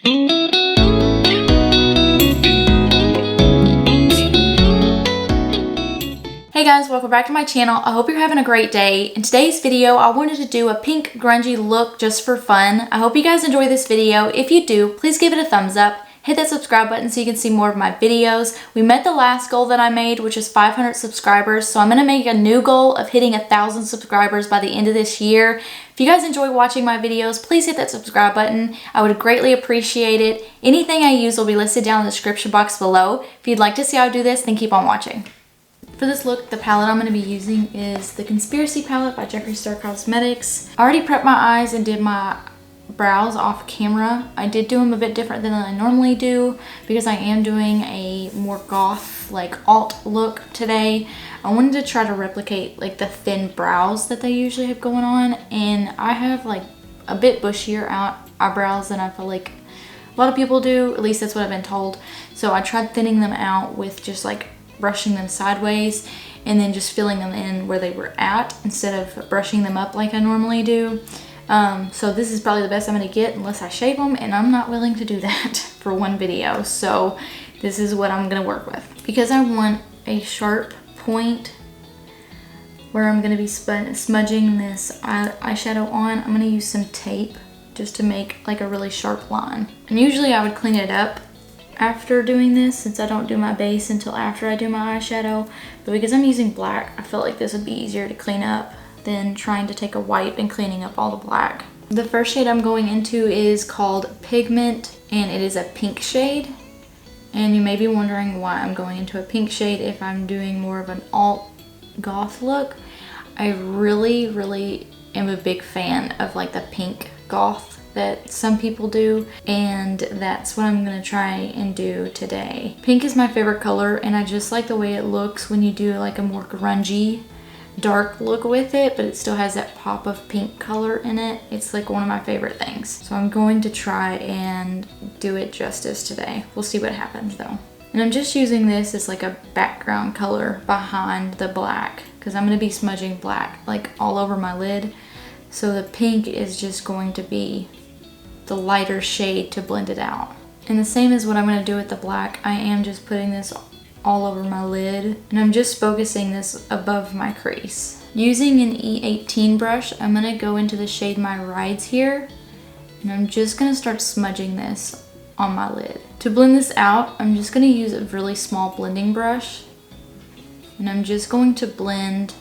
Hey guys, welcome back to my channel. I hope you're having a great day. In today's video, I wanted to do a pink grungy look just for fun. I hope you guys enjoy this video. If you do, please give it a thumbs up. Hit that subscribe button so you can see more of my videos. We met the last goal that I made, which is 500 subscribers. So I'm going to make a new goal of hitting 1,000 subscribers by the end of this year. If you guys enjoy watching my videos, please hit that subscribe button. I would greatly appreciate it. Anything I use will be listed down in the description box below. If you'd like to see how I do this, then keep on watching. For this look, the palette I'm going to be using is the Conspiracy palette by Jeffree Star Cosmetics. I already prepped my eyes and did my brows off camera. I did do them a bit different than I normally do because I am doing a more goth, like alt look today. I wanted to try to replicate like the thin brows that they usually have going on, and I have like a bit bushier eyebrows than I feel like a lot of people do. At least that's what I've been told. So I tried thinning them out with just like brushing them sideways and then just filling them in where they were at instead of brushing them up like I normally do. So this is probably the best I'm going to get unless I shave them, and I'm not willing to do that for one video. So this is what I'm going to work with. Because I want a sharp point where I'm going to be smudging this eyeshadow on, I'm going to use some tape just to make like a really sharp line. And usually I would clean it up after doing this, since I don't do my base until after I do my eyeshadow. But because I'm using black, I felt like this would be easier to clean up than trying to take a wipe and cleaning up all the black. The first shade I'm going into is called Pigment, and it is a pink shade. And you may be wondering why I'm going into a pink shade if I'm doing more of an alt goth look. I really am a big fan of like the pink goth that some people do, and that's what I'm gonna try and do today. Pink is my favorite color, and I just like the way it looks when you do like a more grungy dark look with it, but it still has that pop of pink color in it. It's like one of my favorite things. So I'm going to try and do it justice today. We'll see what happens though. And I'm just using this as like a background color behind the black because I'm going to be smudging black like all over my lid. So the pink is just going to be the lighter shade to blend it out. And the same as what I'm going to do with the black, I am just putting this all over my lid, and I'm just focusing this above my crease. Using an E18 brush, I'm going to go into the shade My Rides here, and I'm just going to start smudging this on my lid. To blend this out, I'm just going to use a really small blending brush, and I'm just going to blend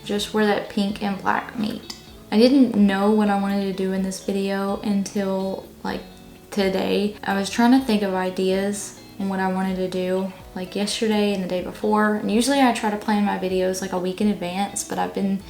just where that pink and black meet. I didn't know what I wanted to do in this video until like today. I was trying to think of ideas and what I wanted to do like yesterday and the day before. And usually I try to plan my videos like a week in advance, but I've been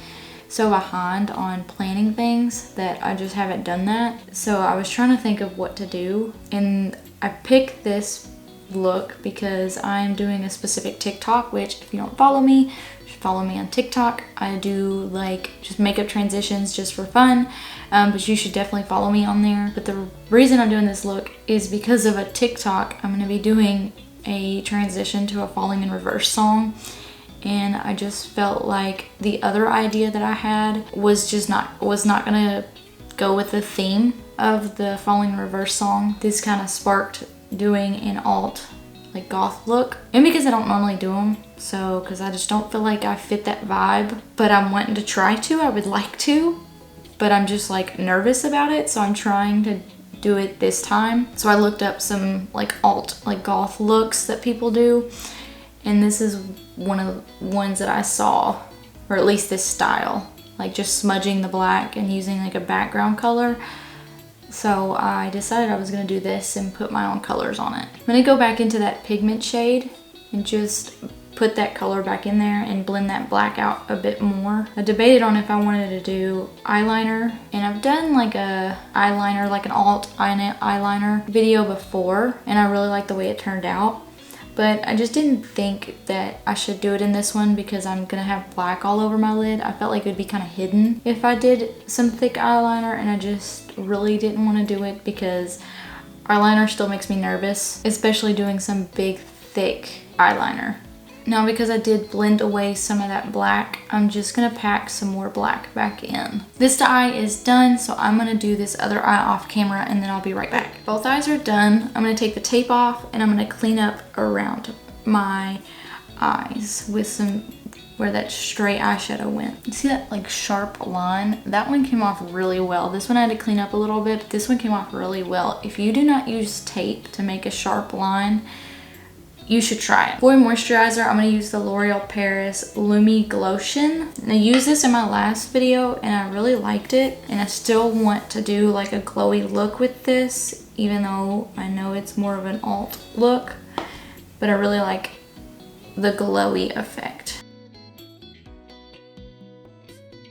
so behind on planning things that I just haven't done that. So I was trying to think of what to do, and I picked this look because I'm doing a specific TikTok, which if you don't follow me, you should follow me on TikTok. I do like just makeup transitions just for fun, but you should definitely follow me on there. But the reason I'm doing this look is because of a TikTok. I'm going to be doing a transition to a Falling in Reverse song, and I just felt like the other idea that I had was not gonna go with the theme of the Falling in Reverse song. This kind of sparked doing an alt like goth look, and because I don't normally do them, so because I just don't feel like I fit that vibe, but I'm wanting to try to. I would like to, but I'm just like nervous about it, so I'm trying to do it this time. So I looked up some like alt like goth looks that people do, and this is one of the ones that I saw, or at least this style, like just smudging the black and using like a background color. So I decided I was going to do this and put my own colors on it. I'm going to go back into that pigment shade and just put that color back in there and blend that black out a bit more. I debated on if I wanted to do eyeliner, and I've done like a eyeliner, like an alt eyeliner video before, and I really like the way it turned out. But I just didn't think that I should do it in this one because I'm gonna have black all over my lid. I felt like it would be kind of hidden if I did some thick eyeliner, and I just really didn't want to do it because eyeliner still makes me nervous, especially doing some big thick eyeliner. Now because I did blend away some of that black, I'm just gonna pack some more black back in. This eye is done, so I'm gonna do this other eye off camera and then I'll be right back. both eyes are done. I'm gonna take the tape off and I'm gonna clean up around my eyes with some where that straight eyeshadow went. You see that like sharp line? That one came off really well. This one I had to clean up a little bit, but this one came off really well. If you do not use tape to make a sharp line, you should try it. For moisturizer, I'm gonna use the L'Oreal Paris Lumi Glotion. I used this in my last video and I really liked it, and I still want to do like a glowy look with this, even though I know it's more of an alt look, but I really like the glowy effect.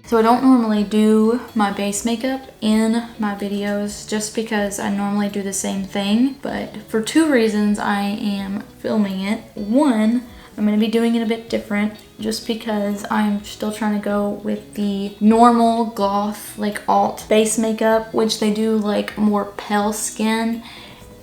So I don't normally do my base makeup in my videos just because I normally do the same thing, but for two reasons I am filming it. One, I'm going to be doing it a bit different just because I'm still trying to go with the normal goth like alt base makeup, which they do like more pale skin,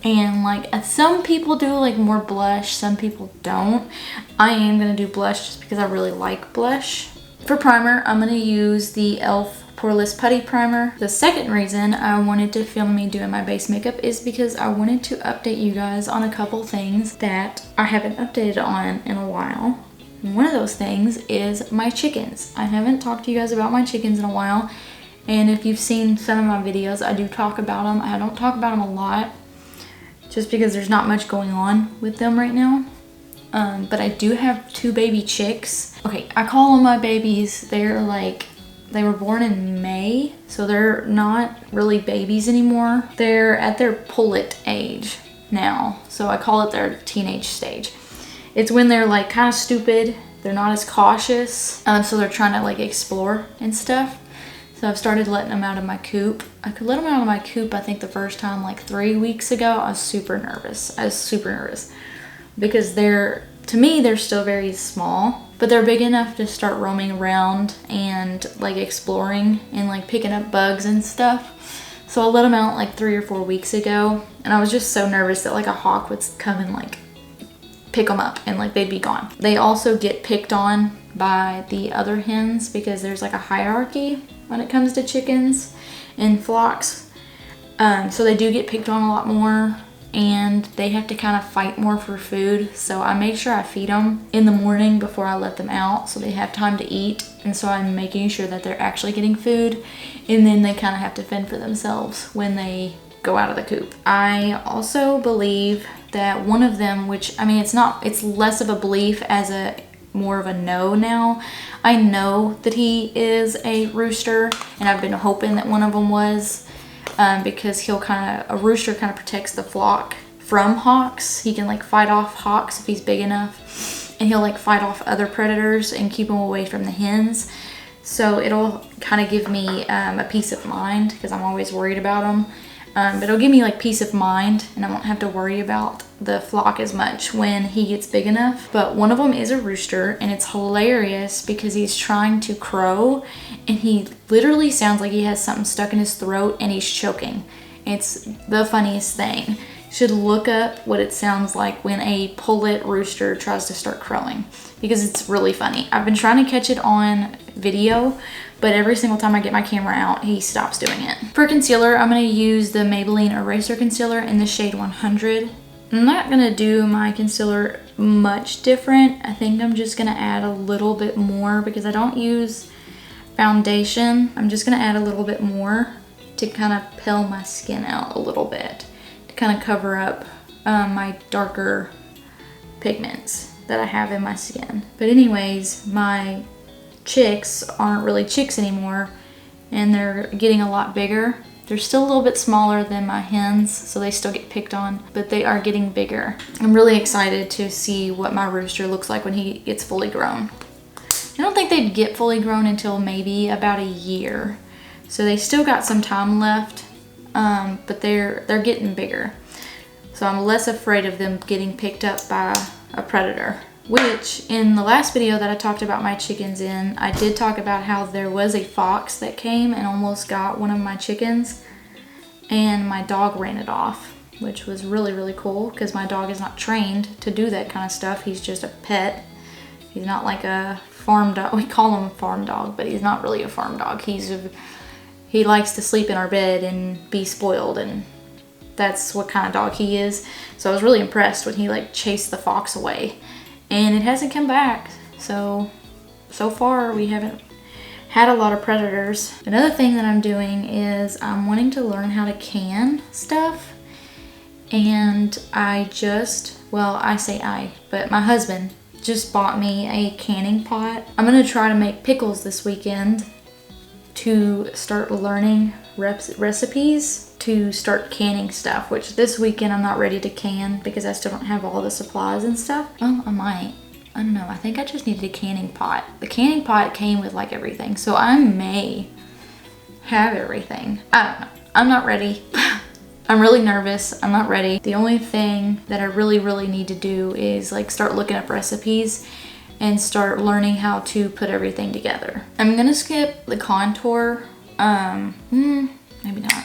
and like some people do like more blush, some people don't. I am going to do blush just because I really like blush. For primer, I'm going to use the e.l.f. Poreless Putty Primer. The second reason I wanted to film me doing my base makeup is because I wanted to update you guys on a couple things that I haven't updated on in a while. And one of those things is my chickens. I haven't talked to you guys about my chickens in a while, and if you've seen some of my videos, I do talk about them. I don't talk about them a lot just because there's not much going on with them right now. But I do have two baby chicks. Okay, I call them my babies. They're like, they were born in May, so they're not really babies anymore. They're at their pullet age now, so I call it their teenage stage. It's when they're like kind of stupid, they're not as cautious, so they're trying to like explore and stuff. So I've started letting them out of my coop. I could let them out of my coop, I think the first time like 3 weeks ago. I was super nervous. Because to me, they're still very small, but they're big enough to start roaming around and like exploring and like picking up bugs and stuff. So I let them out like 3 or 4 weeks ago, and I was just so nervous that like a hawk would come and like pick them up and like they'd be gone. They also get picked on by the other hens because there's like a hierarchy when it comes to chickens and flocks. So they do get picked on a lot more, and they have to kind of fight more for food. So I make sure I feed them in the morning before I let them out so they have time to eat, and so I'm making sure that they're actually getting food, and then they kind of have to fend for themselves when they go out of the coop. I also believe that one of them, which I mean it's less of a belief as a more of a no now. I know that he is a rooster, and I've been hoping that one of them was. Because a rooster kind of protects the flock from hawks. He can like fight off hawks if he's big enough, and he'll like fight off other predators and keep them away from the hens. So it'll kind of give me a peace of mind because I'm always worried about them. But it'll give me like peace of mind, and I won't have to worry about the flock as much when he gets big enough. But one of them is a rooster, and it's hilarious because he's trying to crow and he literally sounds like he has something stuck in his throat and he's choking. It's the funniest thing. You should look up what it sounds like when a pullet rooster tries to start crowing because it's really funny. I've been trying to catch it on video, but every single time I get my camera out, he stops doing it. For concealer, I'm going to use the Maybelline Eraser Concealer in the shade 100. I'm not going to do my concealer much different. I think I'm just going to add a little bit more because I don't use foundation. I'm just going to add a little bit more to kind of pale my skin out a little bit, to kind of cover up my darker pigments that I have in my skin. But anyways, my chicks aren't really chicks anymore, and they're getting a lot bigger. They're still a little bit smaller than my hens, so they still get picked on, but they are getting bigger. I'm really excited to see what my rooster looks like when he gets fully grown. I don't think they'd get fully grown until maybe about a year, so they still got some time left, but they're getting bigger. So I'm less afraid of them getting picked up by a predator. Which, in the last video that I talked about my chickens in, I did talk about how there was a fox that came and almost got one of my chickens, and my dog ran it off, which was really, really cool because my dog is not trained to do that kind of stuff. He's just a pet. He's not like a farm dog. We call him a farm dog, but he's not really a farm dog. He likes to sleep in our bed and be spoiled and that's what kind of dog he is. So I was really impressed when he like chased the fox away, and it hasn't come back. So far we haven't had a lot of predators. Another thing that I'm doing is I'm wanting to learn how to can stuff. And I say I, but my husband just bought me a canning pot. I'm gonna try to make pickles this weekend to start learning recipes to start canning stuff, which this weekend I'm not ready to can because I still don't have all the supplies and stuff. Well, I might. I don't know. I think I just needed a canning pot. The canning pot came with like everything, so I may have everything. I don't know. I'm not ready. I'm really nervous. I'm not ready. The only thing that I really need to do is like start looking up recipes and start learning how to put everything together. I'm gonna skip the contour. Maybe not.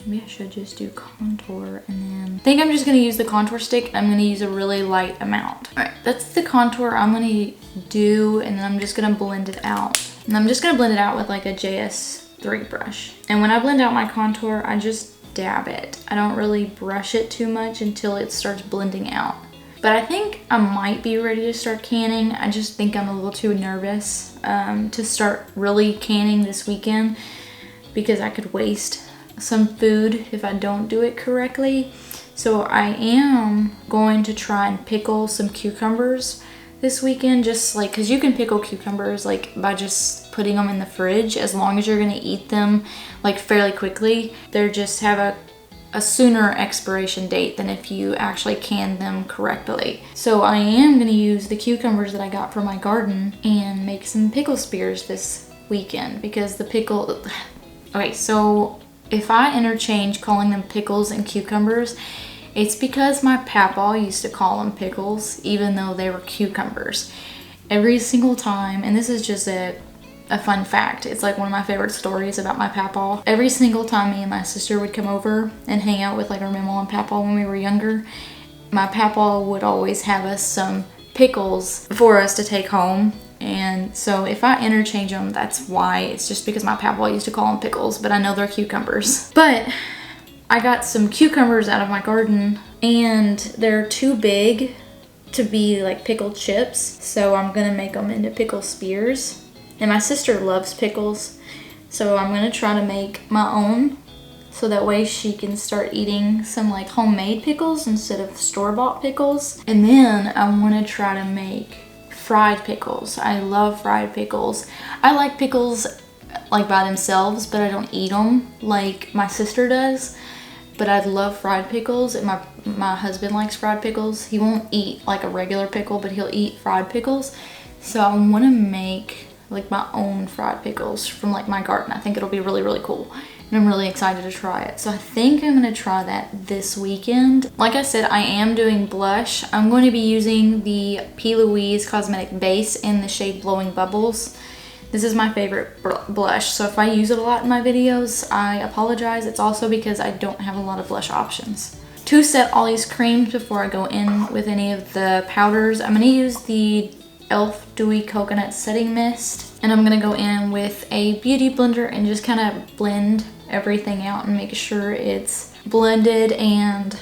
Maybe I should just do contour, and then I think I'm just gonna use the contour stick. I'm gonna use a really light amount. All right, that's the contour I'm gonna do, and then I'm just gonna blend it out. And I'm just gonna blend it out with like a JS3 brush. And when I blend out my contour, I just dab it. I don't really brush it too much until it starts blending out. But I think I might be ready to start canning. I just think I'm a little too nervous to start really canning this weekend because I could waste some food if I don't do it correctly. So I am going to try and pickle some cucumbers this weekend, just like, because you can pickle cucumbers like by just putting them in the fridge as long as you're gonna eat them like fairly quickly. They just have a sooner expiration date than if you actually can them correctly. So I am gonna use the cucumbers that I got from my garden and make some pickle spears this weekend because the pickle, okay, so if I interchange calling them pickles and cucumbers, it's because my papaw used to call them pickles even though they were cucumbers. Every single time, and this is just a fun fact, it's like one of my favorite stories about my papaw. Every single time me and my sister would come over and hang out with like our mamaw and papaw when we were younger, my papaw would always have us some pickles for us to take home. And so if I interchange them, that's why. It's just because my papaw used to call them pickles, but I know they're cucumbers. But I got some cucumbers out of my garden and they're too big to be like pickled chips. So I'm gonna make them into pickle spears. And my sister loves pickles. So I'm gonna try to make my own so that way she can start eating some like homemade pickles instead of store-bought pickles. And then I wanna try to make fried pickles. I love fried pickles. I like pickles like by themselves, but I don't eat them like my sister does. But I love fried pickles, and my husband likes fried pickles. He won't eat like a regular pickle, but he'll eat fried pickles. So I want to make like my own fried pickles from like my garden. I think it'll be really cool, and I'm really excited to try it. So I think I'm gonna try that this weekend. Like I said, I am doing blush. I'm going to be using the P. Louise Cosmetic Base in the shade Blowing Bubbles. This is my favorite blush, so if I use it a lot in my videos, I apologize. It's also because I don't have a lot of blush options. To set all these creams before I go in with any of the powders, I'm going to use the e.l.f. Dewy Coconut Setting Mist, and I'm going to go in with a beauty blender and just kind of blend everything out and make sure it's blended and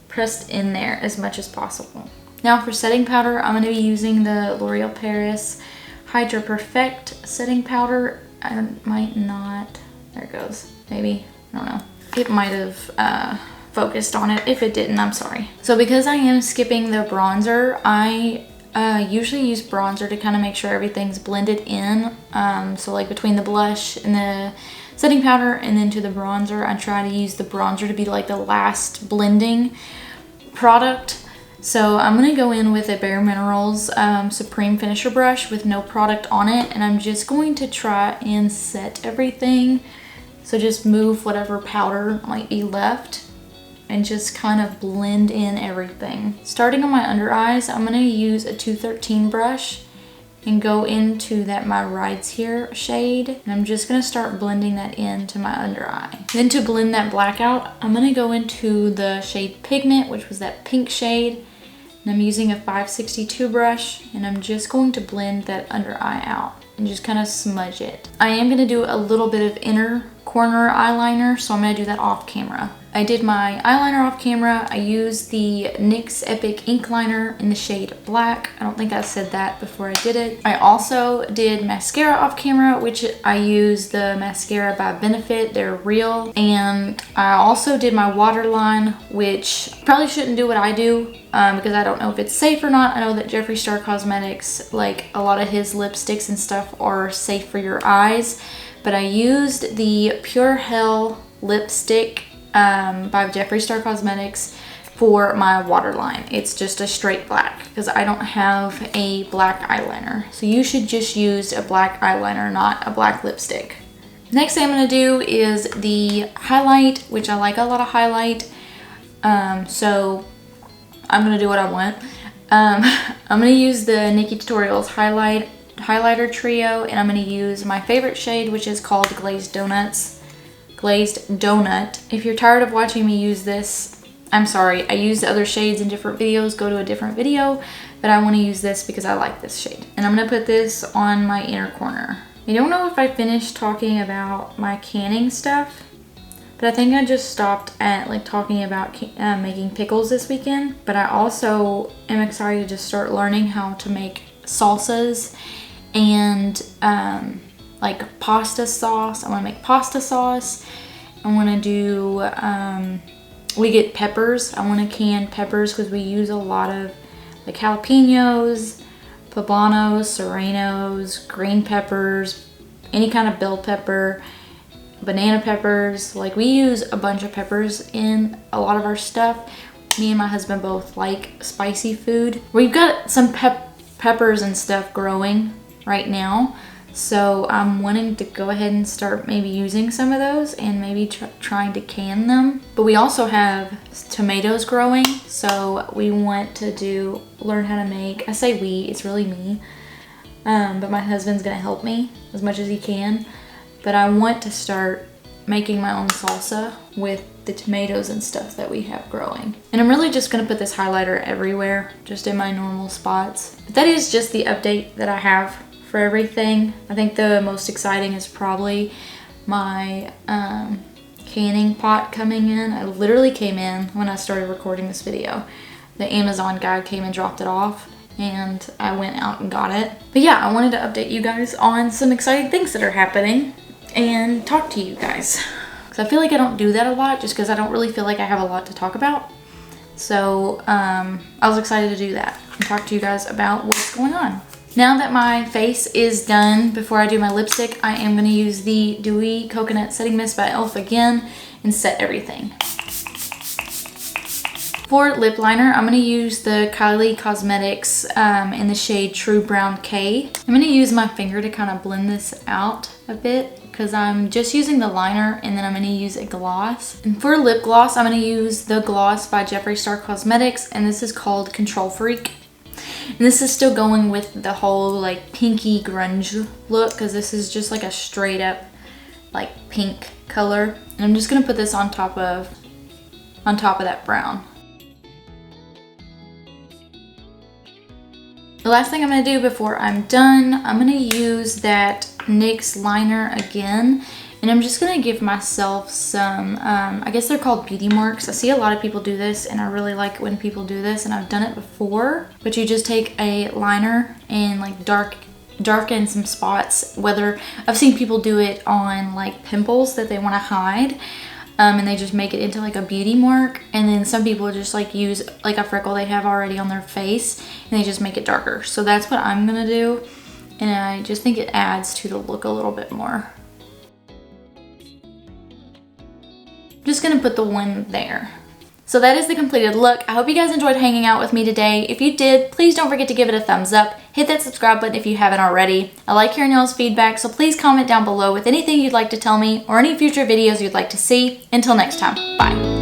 pressed in there as much as possible. Now for setting powder, I'm going to be using the L'Oreal Paris Hydra Perfect setting powder. I might not, there it goes, maybe, I don't know. It might have focused on it. If it didn't, I'm sorry. So because I am skipping the bronzer, I usually use bronzer to kind of make sure everything's blended in. So like between the blush and the setting powder and then to the bronzer, I try to use the bronzer to be like the last blending product. So I'm going to go in with a Bare Minerals Supreme Finisher brush with no product on it, and I'm just going to try and set everything. So just move whatever powder might be left and just kind of blend in everything. Starting on my under eyes, I'm going to use a 213 brush and go into that My Rides Here shade, and I'm just going to start blending that into my under eye. Then to blend that black out, I'm going to go into the shade Pigment, which was that pink shade. And I'm using a 562 brush, and I'm just going to blend that under eye out and just kind of smudge it. I am going to do a little bit of inner corner eyeliner, so I'm going to do that off camera. I did my eyeliner off camera. I used the NYX Epic ink liner in the shade Black. I don't think I said that before I did it. I also did mascara off camera, which I used the mascara by Benefit. They're real. And I also did my waterline, which probably shouldn't do what I do because I don't know if it's safe or not. I know that Jeffree Star Cosmetics, like a lot of his lipsticks and stuff, are safe for your eyes. But I used the Pure Hell lipstick by Jeffree Star Cosmetics for my waterline. It's just a straight black because I don't have a black eyeliner. So you should just use a black eyeliner, not a black lipstick. Next thing I'm going to do is the highlight, which I like a lot of highlight. So I'm going to do what I want. I'm going to use the Nikki Tutorials highlighter trio, and I'm going to use my favorite shade, which is called Glazed Donut. If you're tired of watching me use this, I'm sorry. I use the other shades in different videos. Go to a different video, but I want to use this because I like this shade. And I'm going to put this on my inner corner. I don't know if I finished talking about my canning stuff, but I think I just stopped at like talking about making pickles this weekend. But I also am excited to start learning how to make salsas and like pasta sauce. I want to make pasta sauce. I want to do, we get peppers. I want to can peppers because we use a lot of like jalapenos, poblanos, serranos, green peppers, any kind of bell pepper, banana peppers. Like we use a bunch of peppers in a lot of our stuff. Me and my husband both like spicy food. We've got some peppers and stuff growing right now. So I'm wanting to go ahead and start maybe using some of those and maybe trying to can them. But we also have tomatoes growing. So we want to learn how to make, I say we, it's really me. But my husband's gonna help me as much as he can. But I want to start making my own salsa with the tomatoes and stuff that we have growing. And I'm really just gonna put this highlighter everywhere, just in my normal spots. But that is just the update that I have for everything. I think the most exciting is probably my canning pot coming in. I literally came in when I started recording this video. The Amazon guy came and dropped it off and I went out and got it. But yeah, I wanted to update you guys on some exciting things that are happening and talk to you guys. Because I feel like I don't do that a lot just because I don't really feel like I have a lot to talk about. So I was excited to do that and talk to you guys about what's going on. Now that my face is done, before I do my lipstick, I am going to use the Dewy Coconut Setting Mist by e.l.f. again and set everything. For lip liner, I'm going to use the Carli Cosmetics in the shade True Brown K. I'm going to use my finger to kind of blend this out a bit because I'm just using the liner and then I'm going to use a gloss. And for lip gloss, I'm going to use the gloss by Jeffree Star Cosmetics, and this is called Control Freak. And this is still going with the whole like pinky grunge look because this is just like a straight up like pink color. And I'm just going to put this on top of that brown. The last thing I'm going to do before I'm done, I'm going to use that NYX liner again. And I'm just going to give myself some, I guess they're called beauty marks. I see a lot of people do this and I really like when people do this, and I've done it before. But you just take a liner and like darken some spots. Whether I've seen people do it on like pimples that they want to hide. And they just make it into like a beauty mark. And then some people just like use like a freckle they have already on their face and they just make it darker. So that's what I'm going to do. And I just think it adds to the look a little bit more. Just gonna put the one there. So that is the completed look. I hope you guys enjoyed hanging out with me today. If you did, please don't forget to give it a thumbs up. Hit that subscribe button if you haven't already. I like hearing y'all's feedback, so please comment down below with anything you'd like to tell me or any future videos you'd like to see. Until next time, bye.